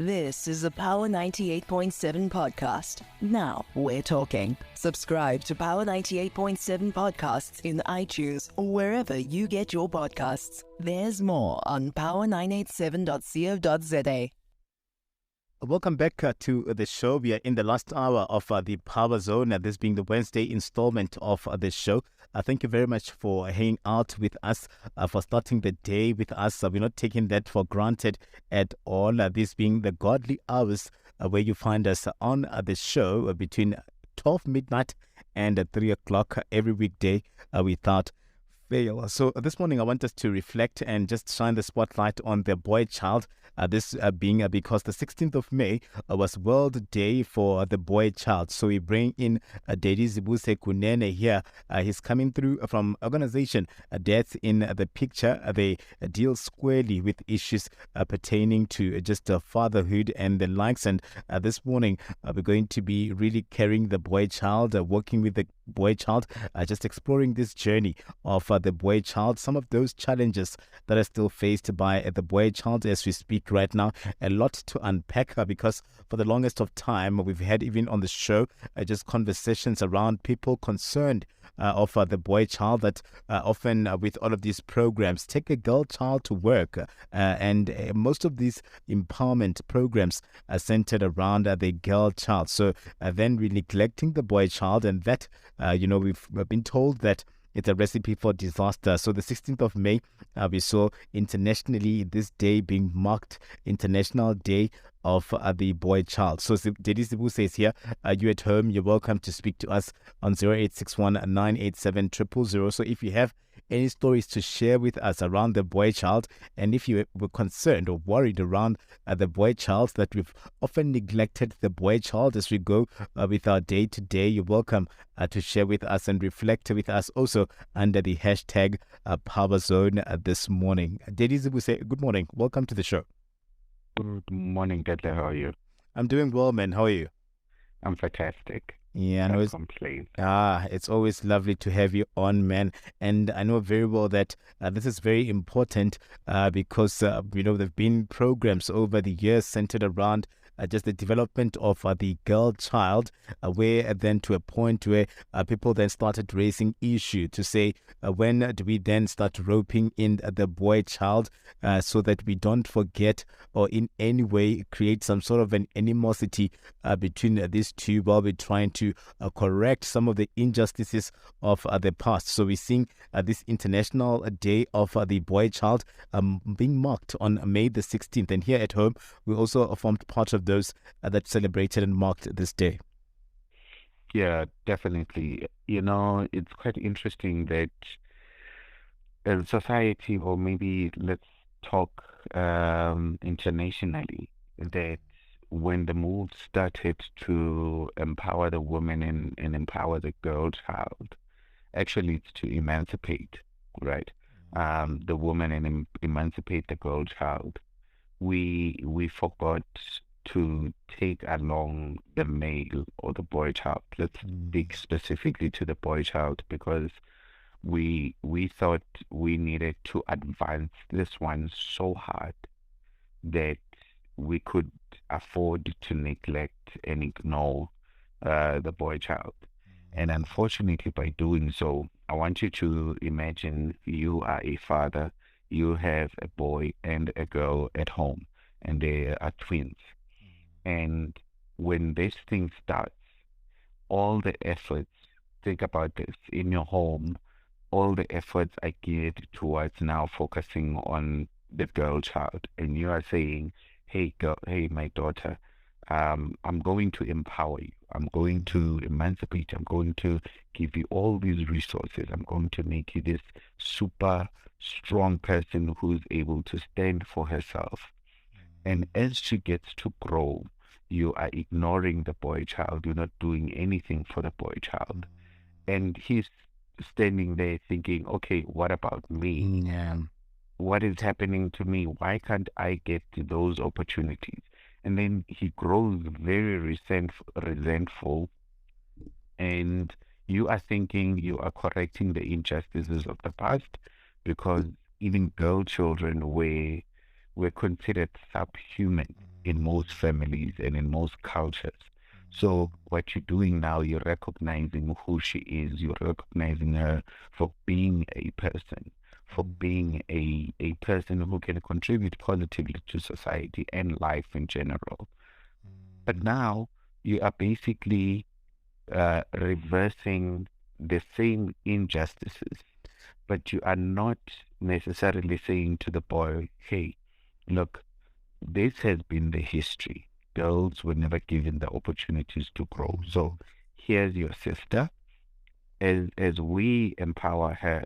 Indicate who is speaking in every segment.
Speaker 1: This is a Power 98.7 podcast. Now we're talking. Subscribe to Power 98.7 podcasts in iTunes or wherever you get your podcasts. There's more on power987.co.za.
Speaker 2: Welcome back to the show. We are in the last hour of the Power Zone, this being the Wednesday installment of this show. Thank you very much for hanging out with us, for starting the day with us. We're not taking that for granted at all. This being the godly hours where you find us on the show between 12 midnight and 3 o'clock every weekday without fail. So this morning I want us to reflect and just shine the spotlight on the boy child. This being because the 16th of May was World Day for the boy child. So we bring in Daddy Zibuse Kunene here. He's coming through from organization Dads in the Picture. They deal squarely with issues pertaining to just fatherhood and the likes. And this morning we're going to be really carrying the boy child, working with the boy child, just exploring this journey of the boy child, some of those challenges that are still faced by the boy child as we speak right now. A lot to unpack because for the longest of time we've had, even on the show, just conversations around people concerned of the boy child, that often with all of these programs take a girl child to work, and most of these empowerment programs are centered around the girl child. So then we're neglecting the boy child, and that we've been told that it's a recipe for disaster. So the 16th of May, we saw internationally this day being marked International Day of the boy child. So Daddy Zibu says here, you at home, you're welcome to speak to us on 0861 987 000. So if you have any stories to share with us around the boy child, and if you were concerned or worried around the boy child, that we've often neglected the boy child as we go with our day to day, you're welcome to share with us and reflect with us also under the hashtag Power Zone this morning. Daddy Zibu say, good morning. Welcome to the show.
Speaker 3: Good morning, Katlego. How are you?
Speaker 2: I'm doing well, man. How are you?
Speaker 3: I'm fantastic.
Speaker 2: Yeah, I know. It's always lovely to have you on, man. And I know very well that this is very important because there've been programs over the years centered around just the development of the girl child, where then to a point where people then started raising issue to say, when do we then start roping in the boy child so that we don't forget or in any way create some sort of an animosity between these two, while we're trying to correct some of the injustices of the past. So we're seeing this International Day of the boy child being marked on May the 16th. And here at home, we also formed part of those that celebrated and marked this day.
Speaker 3: Yeah, definitely. It's quite interesting that as a society, or maybe let's talk internationally, that when the move started to empower the woman and empower the girl child, actually it's to emancipate, right? The woman and emancipate the girl child. We forgot to take along the male or the boy child. Let's speak specifically to the boy child, because we thought we needed to advance this one so hard that we could afford to neglect and ignore the boy child. And unfortunately, by doing so, I want you to imagine you are a father, you have a boy and a girl at home, and they are twins. And when this thing starts, all the efforts, think about this, in your home, all the efforts are geared towards now focusing on the girl child. And you are saying, hey, girl, hey, my daughter, I'm going to empower you. I'm going to emancipate you. I'm going to give you all these resources. I'm going to make you this super strong person who's able to stand for herself. And as she gets to grow, you are ignoring the boy child. You're not doing anything for the boy child. And he's standing there thinking, okay, what about me?
Speaker 2: Yeah.
Speaker 3: What is happening to me? Why can't I get those opportunities? And then he grows very resentful, and you are thinking you are correcting the injustices of the past, because even girl children were considered subhuman in most families and in most cultures. So what you're doing now, you're recognizing who she is. You're recognizing her for being a person, for being a person who can contribute positively to society and life in general. But now you are basically reversing the same injustices, but you are not necessarily saying to the boy, hey, look, this has been the history. Girls were never given the opportunities to grow. So here's your sister. As we empower her,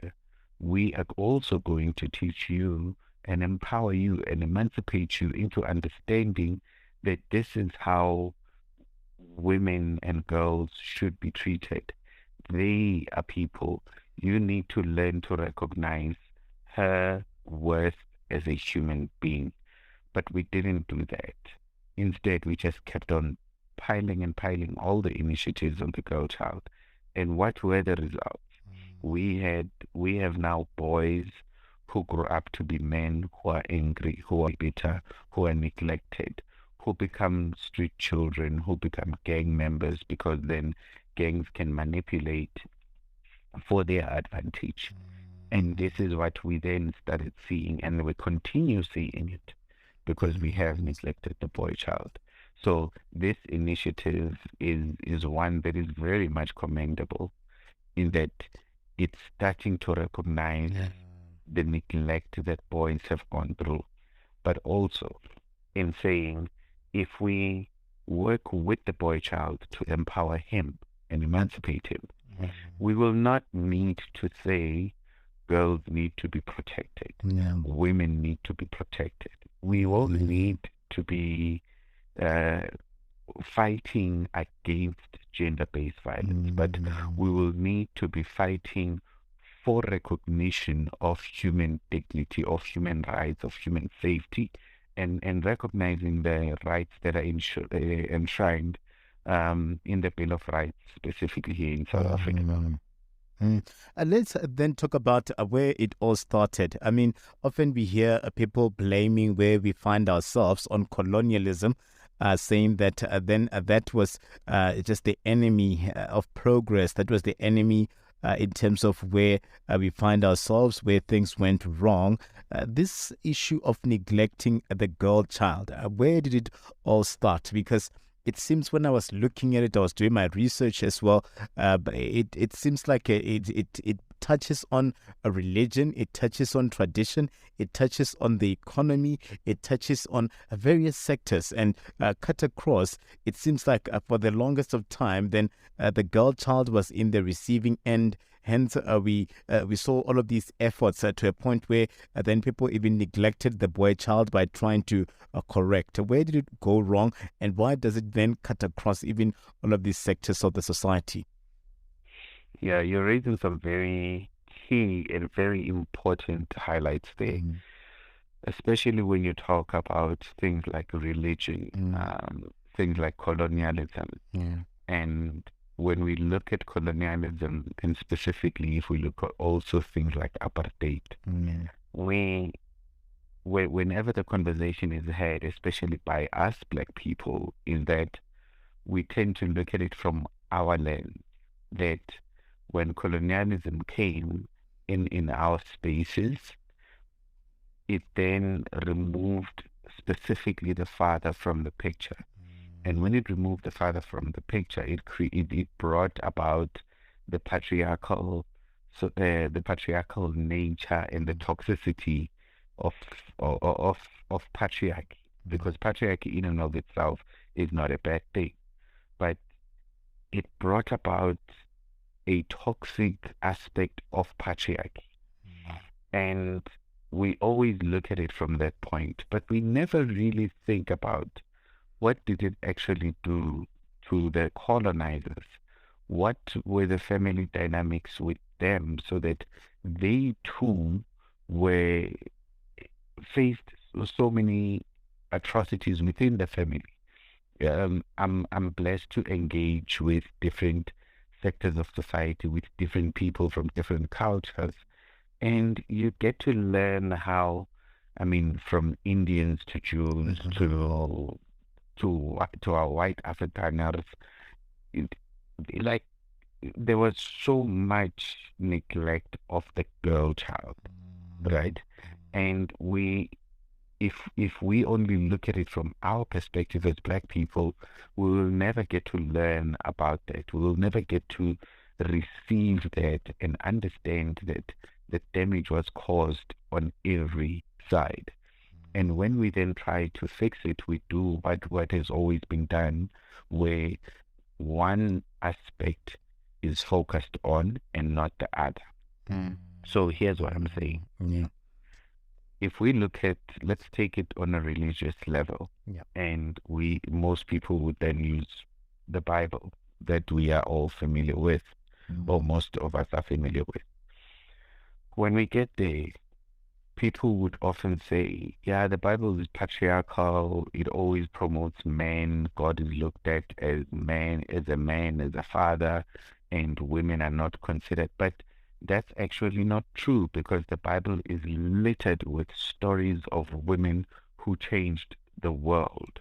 Speaker 3: we are also going to teach you and empower you and emancipate you into understanding that this is how women and girls should be treated. They are people. You need to learn to recognize her worth as a human being. But we didn't do that. Instead, we just kept on piling and piling all the initiatives on the girl child. And what were the results? We have now boys who grow up to be men who are angry, who are bitter, who are neglected, who become street children, who become gang members because then gangs can manipulate for their advantage. And this is what we then started seeing, and we continue seeing it because we have neglected the boy child. So this initiative is one that is very much commendable in that it's starting to recognize the neglect that boys have gone through, but also in saying if we work with the boy child to empower him and emancipate him, we will not need to say girls need to be protected. Women need to be protected. We won't need to be fighting against gender-based violence, but we will need to be fighting for recognition of human dignity, of human rights, of human safety, and recognizing the rights that are enshrined in the Bill of Rights, specifically here in South Africa.
Speaker 2: Let's then talk about where it all started. I mean, often we hear people blaming where we find ourselves on colonialism, saying that that was just the enemy of progress. That was the enemy in terms of where we find ourselves, where things went wrong. This issue of neglecting the girl child, where did it all start? Because it seems when I was looking at it, I was doing my research as well, but it seems like it touches on a religion, it touches on tradition, it touches on the economy, it touches on various sectors, and cut across, it seems like for the longest of time, then the girl child was in the receiving end. Hence, we saw all of these efforts to a point where then people even neglected the boy child by trying to correct. Where did it go wrong, and why does it then cut across even all of these sectors of the society?
Speaker 3: Yeah, you're raising some very key and very important highlights there, especially when you talk about things like religion, things like colonialism. And when we look at colonialism, and specifically if we look at also things like apartheid, whenever the conversation is had, especially by us Black people, is that we tend to look at it from our lens, that when colonialism came in our spaces, it then removed specifically the father from the picture. And when it removed the father from the picture, it brought about the patriarchal nature and the toxicity of patriarchy, because patriarchy in and of itself is not a bad thing, but it brought about a toxic aspect of patriarchy. And we always look at it from that point, but we never really think about what did it actually do to the colonizers? What were the family dynamics with them so that they too were faced so many atrocities within the family? I'm blessed to engage with different sectors of society, with different people from different cultures, and you get to learn how, I mean, from Indians to Jews to to our white Afrikaners, it, like there was so much neglect of the girl child, right? And if we only look at it from our perspective as Black people, we will never get to learn about that. We will never get to receive that and understand that the damage was caused on every side. And when we then try to fix it, we do what has always been done, where one aspect is focused on and not the other. So here's what I'm saying.
Speaker 2: Yeah.
Speaker 3: If we look at, let's take it on a religious level, and most people would then use the Bible that we are all familiar with, or most of us are familiar with. When we get there, people would often say, yeah, the Bible is patriarchal. It always promotes men. God is looked at as a man, as a father, and women are not considered. But that's actually not true, because the Bible is littered with stories of women who changed the world.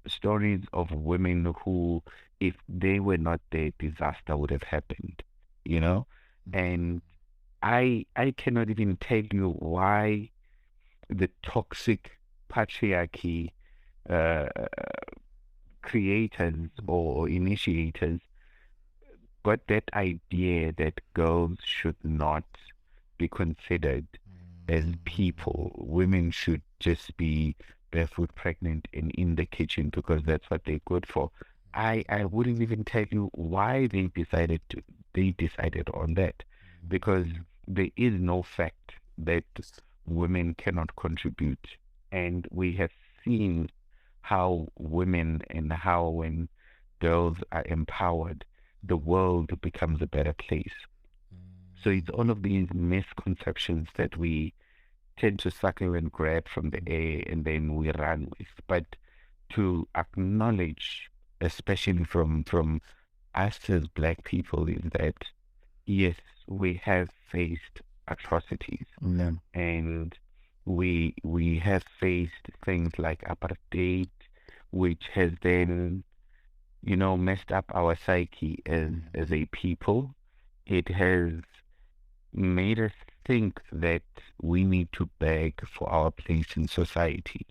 Speaker 3: Stories of women who, if they were not there, disaster would have happened, you know? And I cannot even tell you why the toxic patriarchy creators or initiators got that idea that girls should not be considered as people. Women should just be barefoot, pregnant, and in the kitchen because that's what they're good for. I wouldn't even tell you why they decided on that, because there is no fact that women cannot contribute. And we have seen how women and how when girls are empowered, the world becomes a better place. So it's all of these misconceptions that we tend to suckle and grab from the air and then we run with. But to acknowledge, especially from us as Black people, is that yes, we have faced atrocities, and we have faced things like apartheid, which has then messed up our psyche as a people. It has made us think that we need to beg for our place in society,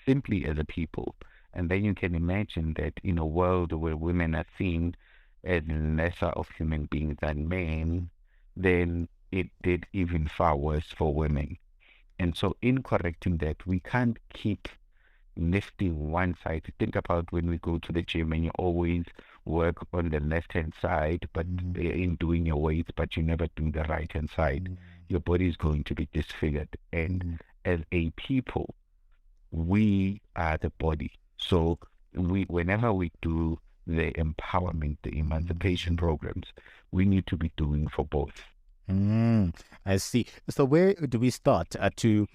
Speaker 3: simply as a people. And then you can imagine that in a world where women are seen as lesser of human beings than men, then it did even far worse for women. And so in correcting that, we can't keep lifting one side. Think about when we go to the gym and you always work on the left-hand side, but in doing your weights, but you never do the right-hand side. Your body is going to be disfigured. And as a people, we are the body. So whenever we do the empowerment, the emancipation programs, we need to be doing for both.
Speaker 2: I see. So where do we start to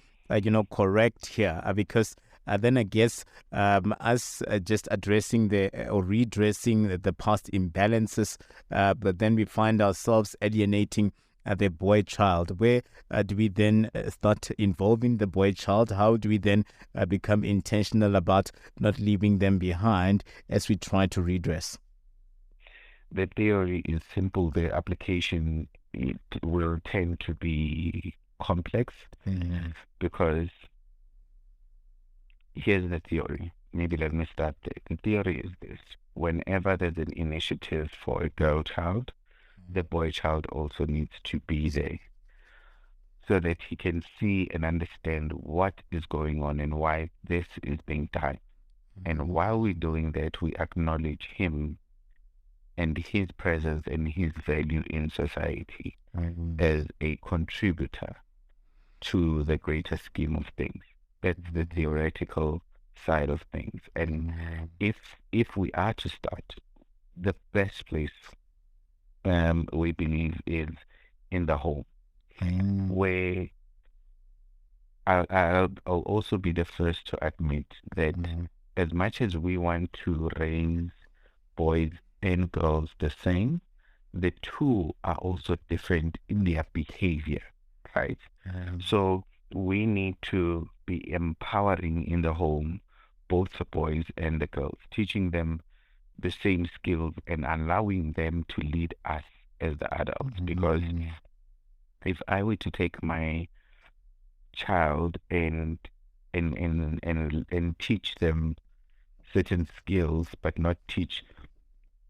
Speaker 2: correct here? Because then I guess us just addressing or redressing the past imbalances, but then we find ourselves alienating the boy child. Where do we then start involving the boy child? How do we then become intentional about not leaving them behind as we try to redress?
Speaker 3: The theory is simple. The application, it will tend to be complex because here's the theory. Maybe let me start there. The theory is this. Whenever there's an initiative for a girl child, the boy child also needs to be there so that he can see and understand what is going on and why this is being done. And while we're doing that, we acknowledge him and his presence and his value in society as a contributor to the greater scheme of things. That's the theoretical side of things. And if we are to start, the best place we believe is in the home, where I'll also be the first to admit that as much as we want to raise boys and girls the same, the two are also different in their behavior, right? So we need to be empowering in the home, both the boys and the girls, teaching them the same skills and allowing them to lead us as the adults. Because if I were to take my child and teach them certain skills, but not teach,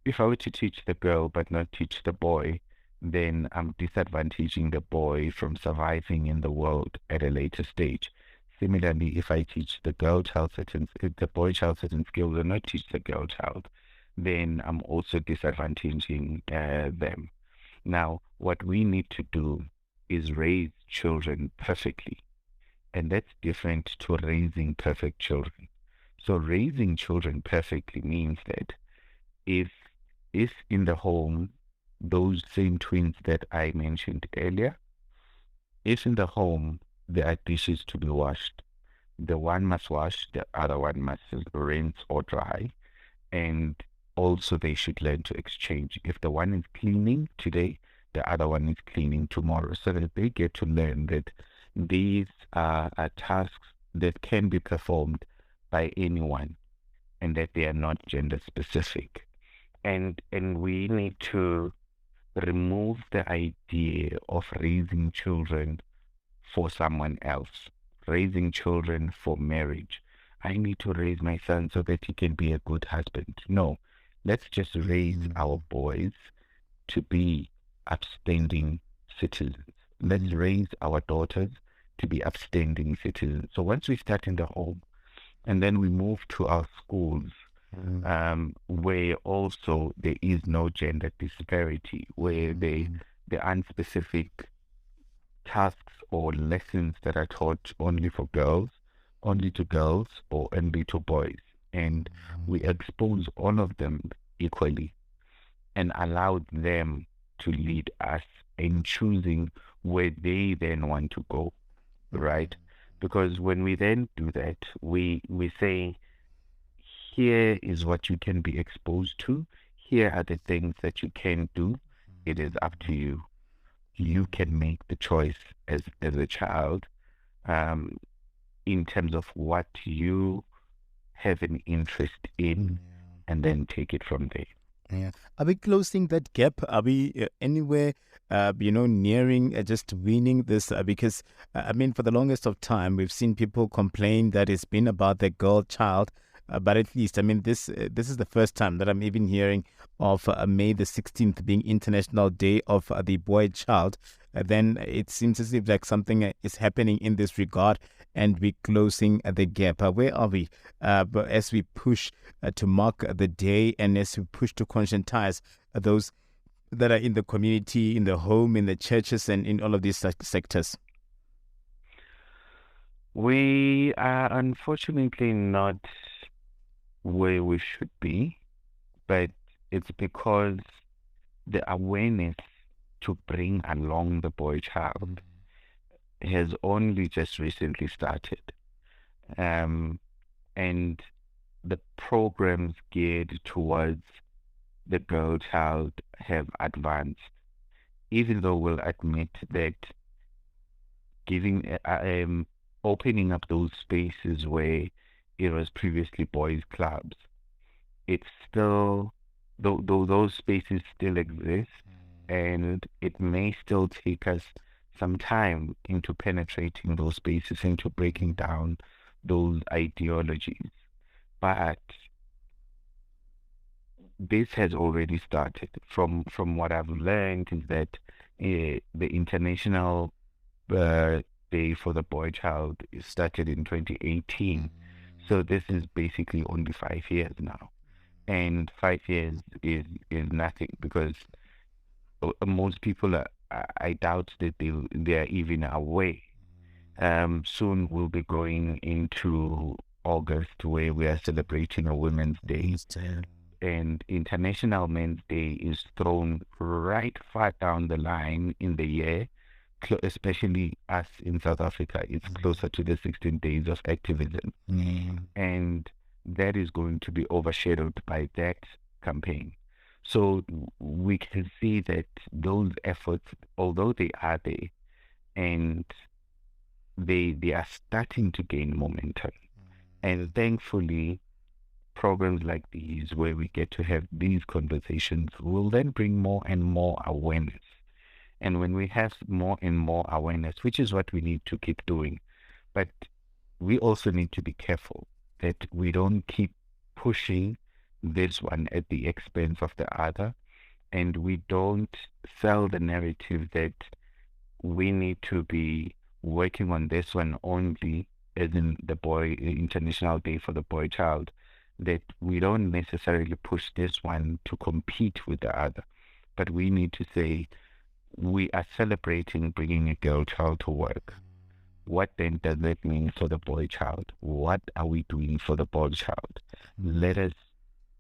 Speaker 3: if I were to teach the girl but not teach the boy, then I'm disadvantaging the boy from surviving in the world at a later stage. Similarly, if I teach the girl child if the boy child certain skills and not teach the girl child, then I'm also disadvantaging them. Now, what we need to do is raise children perfectly, and that's different to raising perfect children. So raising children perfectly means that if if in the home, those same twins that I mentioned earlier, if in the home there are dishes to be washed, the one must wash, the other one must rinse or dry, and also they should learn to exchange. If the one is cleaning today, the other one is cleaning tomorrow, so that they get to learn that these are tasks that can be performed by anyone and that they are not gender specific. And we need to remove the idea of raising children for someone else, raising children for marriage. I need to raise my son so that he can be a good husband. No, let's just raise our boys to be upstanding citizens. Let's raise our daughters to be upstanding citizens. So once we start in the home, and then we move to our schools, where also there is no gender disparity, where the unspecific tasks or lessons that are taught only for girls, only to girls, or only to boys. And we expose all of them equally and allow them to lead us in choosing where they then want to go, right? Because when we then do that, we say, here is what you can be exposed to. Here are the things that you can do. It is up to you. You can make the choice as a child, in terms of what you have an interest in, and then take it from there.
Speaker 2: Yeah. Are we closing that gap? Are we anywhere, nearing just winning this? Because, I mean, for the longest of time, we've seen people complain that it's been about the girl child. But at least, I mean, this is the first time that I'm even hearing of May the 16th being International Day of the Boy Child. Then it seems as if like something is happening in this regard, and we're closing the gap. Where are we? But as we push to mark the day, and as we push to conscientize those that are in the community, in the home, in the churches, and in all of these sectors?
Speaker 3: We are unfortunately not where we should be, but it's because the awareness to bring along the boy child has only just recently started. And the programs geared towards the girl child have advanced, even though we'll admit that giving opening up those spaces where it was previously boys' clubs, it's still, though those spaces still exist, and it may still take us some time into penetrating those spaces, into breaking down those ideologies. But this has already started. From what I've learned is that the International Day for the Boy Child started in 2018. So this is basically only 5 years now. And 5 years is nothing, because most people I doubt that they are even aware. Soon we'll be going into August, where we are celebrating a Women's Day. And International Men's Day is thrown right far down the line in the year, especially us in South Africa. It's closer to the 16 days of activism. And that is going to be overshadowed by that campaign. So we can see that those efforts, although they are there, and they are starting to gain momentum, And thankfully, programs like these, where we get to have these conversations, will then bring more and more awareness. And when we have more and more awareness, which is what we need to keep doing, but we also need to be careful that we don't keep pushing this one at the expense of the other, and we don't sell the narrative that we need to be working on this one only, as in the International Day for the Boy Child, that we don't necessarily push this one to compete with the other, but we need to say we are celebrating bringing a girl child to work. What then does that mean for the boy child? What are we doing for the boy child? Let us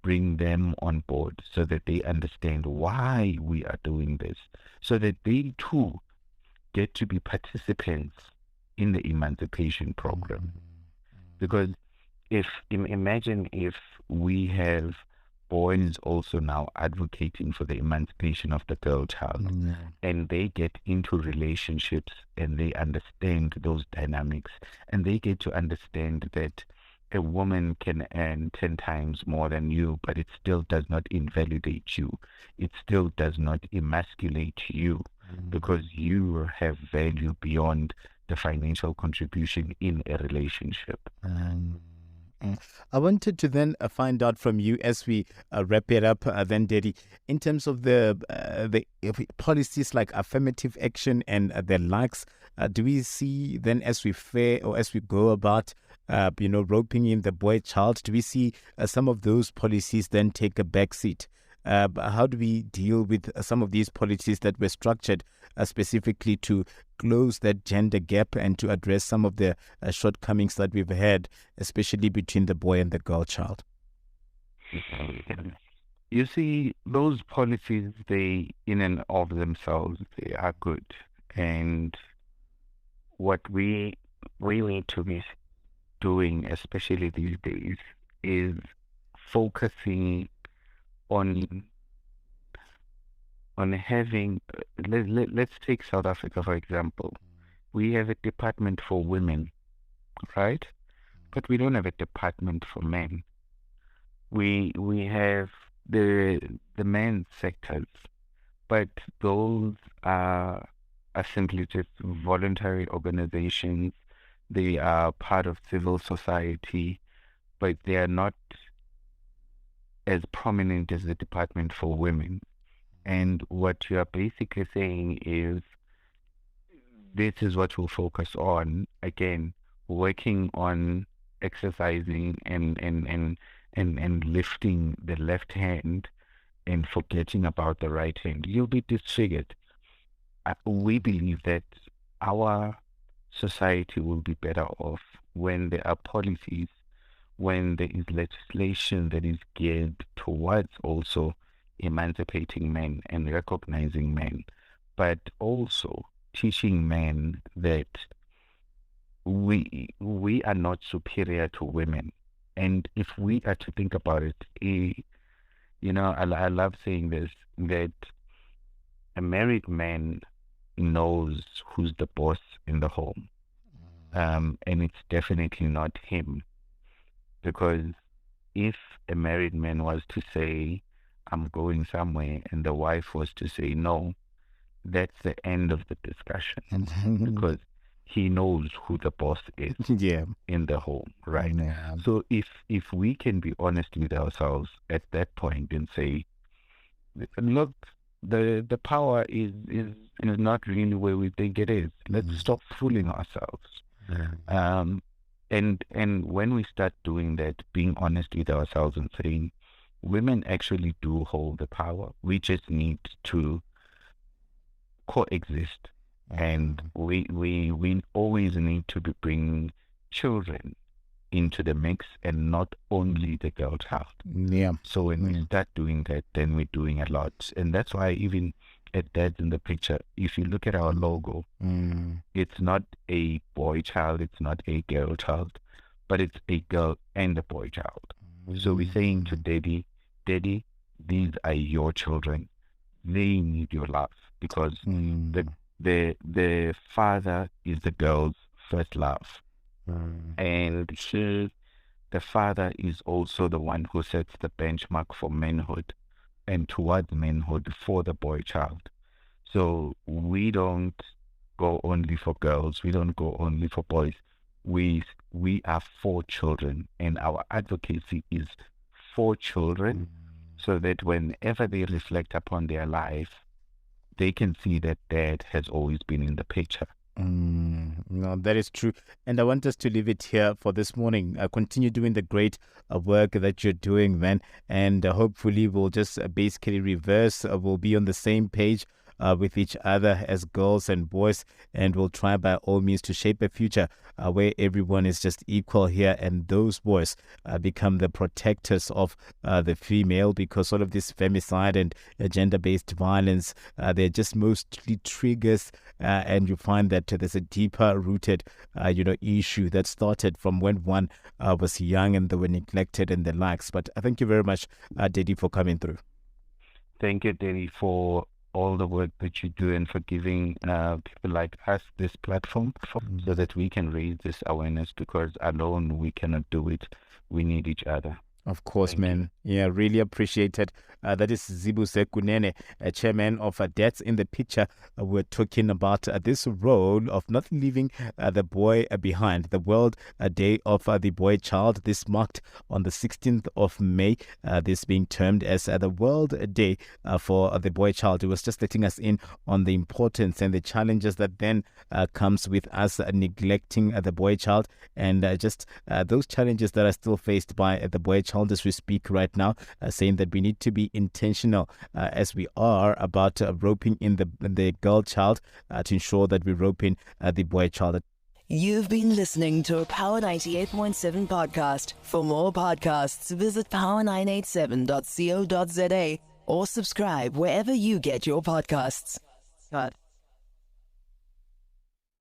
Speaker 3: bring them on board so that they understand why we are doing this, so that they too get to be participants in the emancipation program. Because imagine if we have boys also now advocating for the emancipation of the girl child, and they get into relationships and they understand those dynamics, and they get to understand that a woman can earn 10 times more than you, but it still does not invalidate you. It still does not emasculate you, because you have value beyond the financial contribution in a relationship.
Speaker 2: I wanted to then find out from you as we wrap it up, then, Daddy, in terms of the policies like affirmative action and the likes. Do we see then, as we fare or as we go about, roping in the boy child, do we see some of those policies then take a back seat? How do we deal with some of these policies that were structured specifically to close that gender gap and to address some of the shortcomings that we've had, especially between the boy and the girl child?
Speaker 3: You see, those policies, they, in and of themselves, they are good. And what we need to be doing, especially these days, is focusing on having, let's take South Africa, for example. We have a department for women, right? But we don't have a department for men. We have the men's sectors, but those are simply just voluntary organizations. They are part of civil society, but they are not as prominent as the Department for Women. And what you are basically saying is, this is what we'll focus on. Again, working on exercising and lifting the left hand and forgetting about the right hand. You'll be disfigured. We believe that our society will be better off when there are policies, when there is legislation that is geared towards also emancipating men and recognizing men, but also teaching men that we are not superior to women. And if we are to think about it, I love saying this, that a married man knows who's the boss in the home. And it's definitely not him. Because if a married man was to say, I'm going somewhere, and the wife was to say no, that's the end of the discussion. Because he knows who the boss is in the home, right?
Speaker 2: Yeah.
Speaker 3: So if we can be honest with ourselves at that point and say, look, the power is not really where we think it is. Let's stop fooling ourselves. And when we start doing that, being honest with ourselves and saying, women actually do hold the power. We just need to coexist. And we always need to be bringing children into the mix and not only the girl child.
Speaker 2: Yeah.
Speaker 3: So when we start doing that, then we're doing a lot. And that's why even at that in the picture, if you look at our logo, it's not a boy child, it's not a girl child, but it's a girl and a boy child. So we're saying to Daddy, these are your children. They need your love, because the father is the girl's first love. And the father is also the one who sets the benchmark for manhood and towards manhood for the boy child. So we don't go only for girls. We don't go only for boys. We are for children, and our advocacy is for children, so that whenever they reflect upon their life, they can see that dad has always been in the picture.
Speaker 2: No, that is true. And I want us to leave it here for this morning. Continue doing the great work that you're doing, man. And hopefully we'll just basically reverse. We'll be on the same page with each other as girls and boys. And we'll try by all means to shape a future where everyone is just equal here. And those boys become the protectors of the female, because all of this femicide and gender-based violence, they're just mostly triggers. And you find that there's a deeper rooted, issue that started from when one was young and they were neglected and the likes. But I thank you very much, Daddy, for coming through.
Speaker 3: Thank you, Daddy, for all the work that you do and for giving people like us this platform so that we can raise this awareness, because alone we cannot do it. We need each other.
Speaker 2: Of course, man. Yeah, really appreciate it. That is Zibuse Kunene, chairman of Dads in the Picture. We're talking about this role of not leaving the boy behind. The World Day of the Boy Child. This marked on the 16th of May. This being termed as the World Day for the Boy Child. It was just letting us in on the importance and the challenges that then comes with us neglecting the boy child, and just those challenges that are still faced by the boy child as we speak right now, saying that we need to be intentional as we are about roping in the girl child to ensure that we rope in the boy child.
Speaker 1: You've been listening to a Power 98.7 podcast. For more podcasts, visit power987.co.za or subscribe wherever you get your podcasts. God.